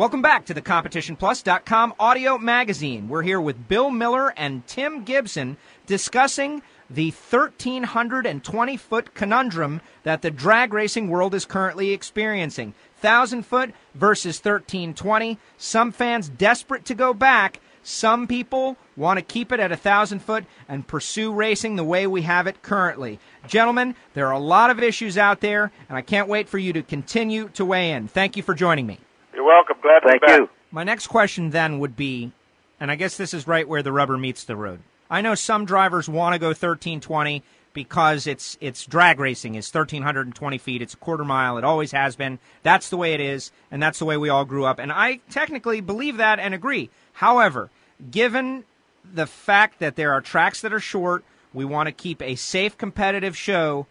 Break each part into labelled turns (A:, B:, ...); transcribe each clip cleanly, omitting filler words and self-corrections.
A: Welcome back to the CompetitionPlus.com audio magazine. We're here with Bill Miller and Tim Gibson discussing the 1,320-foot conundrum that the drag racing world is currently experiencing. 1,000-foot versus 1,320. Some fans desperate to go back. Some people want to keep it at 1,000-foot and pursue racing the way we have it currently. Gentlemen, there are a lot of issues out there, and I can't wait for you to continue to weigh in. Thank you for joining me.
B: You're welcome. Glad to be back. Thank you.
A: My next question then would be, and I guess this is right where the rubber meets the road. I know some drivers want to go 1,320 because it's drag racing. It's 1,320 feet. It's a quarter mile. It always has been. That's the way it is, and that's the way we all grew up. And I technically believe that and agree. However, given the fact that there are tracks that are short, we want to keep a safe, competitive show,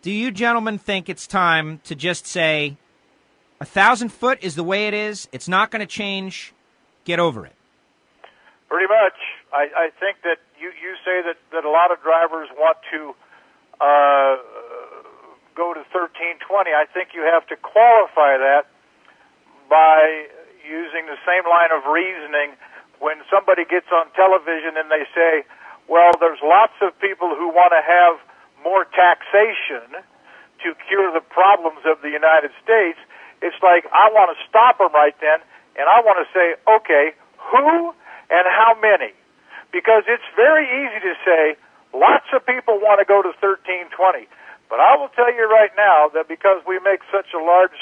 A: do you gentlemen think it's time to just say, 1,000 foot is the way it is. It's not going to change. Get over it.
B: Pretty much. I think that you say that a lot of drivers want to go to 1,320. I think you have to qualify that by using the same line of reasoning when somebody gets on television and they say, well, there's lots of people who want to have more taxation to cure the problems of the United States. It's like, I want to stop them right then, and I want to say, okay, who and how many? Because it's very easy to say, lots of people want to go to 1,320. But I will tell you right now that because we make such a large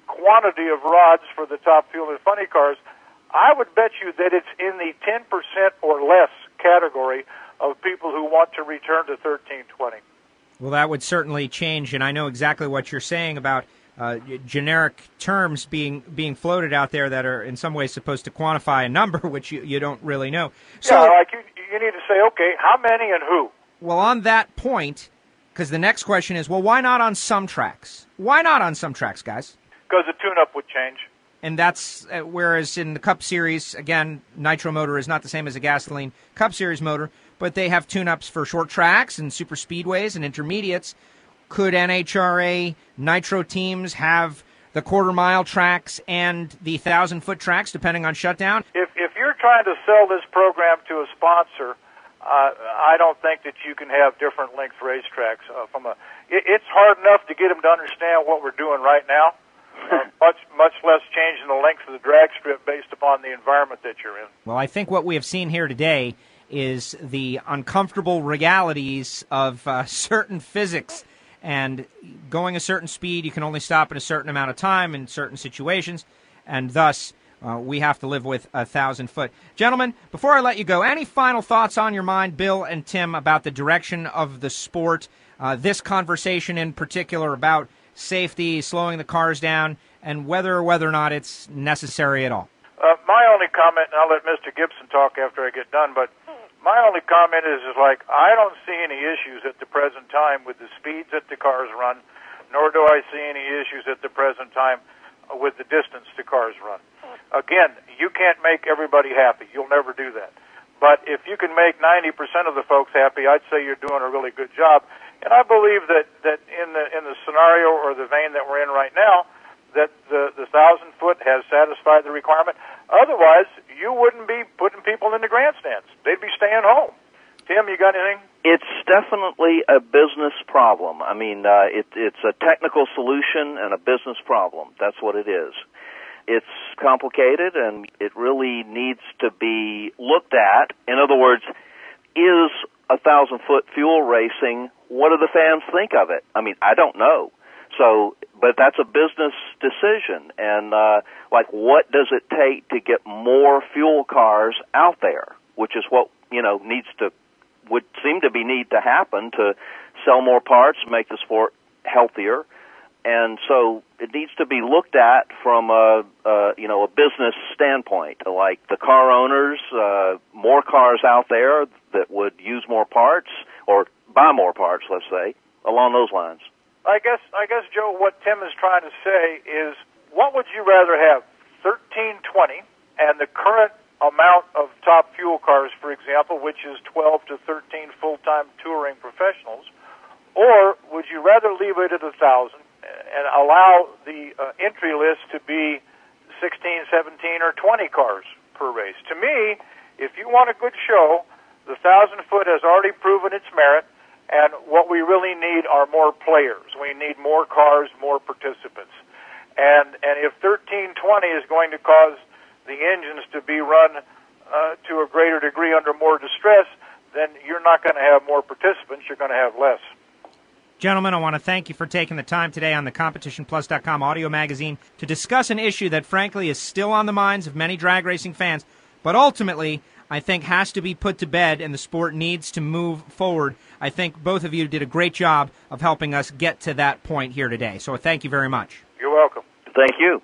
B: quantity of rods for the Top Fuel and Funny cars, I would bet you that it's in the 10% or less category of people who want to return to 1,320.
A: Well, that would certainly change, and I know exactly what you're saying about generic terms being floated out there that are in some ways supposed to quantify a number, which you don't really know. So,
B: yeah, like you need to say, okay, how many and who?
A: Well, on that point, because the next question is, well, why not on some tracks? Why not on some tracks, guys?
B: Because the tune-up would change.
A: And that's, whereas in the Cup Series, again, Nitro motor is not the same as a gasoline Cup Series motor, but they have tune-ups for short tracks and super speedways and intermediates. Could NHRA Nitro teams have the quarter-mile tracks and the 1,000-foot tracks, depending on shutdown?
B: If you're trying to sell this program to a sponsor, I don't think that you can have different length racetracks. It's hard enough to get them to understand what we're doing right now. Much less changing the length of the drag strip based upon the environment that you're in.
A: Well, I think what we have seen here today is the uncomfortable realities of certain physics. And going a certain speed, you can only stop in a certain amount of time in certain situations, and thus we have to live with 1,000 foot. Gentlemen, before I let you go, any final thoughts on your mind, Bill and Tim, about the direction of the sport, this conversation in particular about safety, slowing the cars down, and whether or not it's necessary at all?
B: My only comment, and I'll let Mr. Gibson talk after I get done, but my only comment is like, I don't see any issues at the present time with the speeds that the cars run, nor do I see any issues at the present time with the distance the cars run. Again, you can't make everybody happy. You'll never do that. But if you can make 90% of the folks happy, I'd say you're doing a really good job. And I believe that in the scenario or the vein that we're in right now, that the 1,000 foot has satisfied the requirement. Otherwise, you wouldn't be putting people in the grandstands. They'd be staying home. Tim, you got anything?
C: It's definitely a business problem. I mean, it's a technical solution and a business problem. That's what it is. It's complicated, and it really needs to be looked at. In other words, is 1,000-foot fuel racing, what do the fans think of it? I mean, I don't know. So, but that's a business decision, and what does it take to get more fuel cars out there, which is what would seem to need to happen to sell more parts, make the sport healthier, and so it needs to be looked at from a business standpoint, like the car owners, more cars out there that would use more parts or buy more parts, let's say, along those lines.
B: I guess, Joe, what Tim is trying to say is, what would you rather have, 1,320 and the current amount of Top Fuel cars, for example, which is 12 to 13 full-time touring professionals, or would you rather leave it at 1,000 and allow the entry list to be 16, 17, or 20 cars per race. To me, if you want a good show, the 1,000-foot has already proven its merit, and what we really need are more players. We need more cars, more participants. And if 1320 is going to cause the engines to be run to a greater degree under more distress, then you're not going to have more participants, you're going to have less.
A: Gentlemen, I want to thank you for taking the time today on the CompetitionPlus.com audio magazine to discuss an issue that, frankly, is still on the minds of many drag racing fans, but ultimately, I think, has to be put to bed, and the sport needs to move forward. I think both of you did a great job of helping us get to that point here today, so thank you very much.
B: You're welcome.
C: Thank you.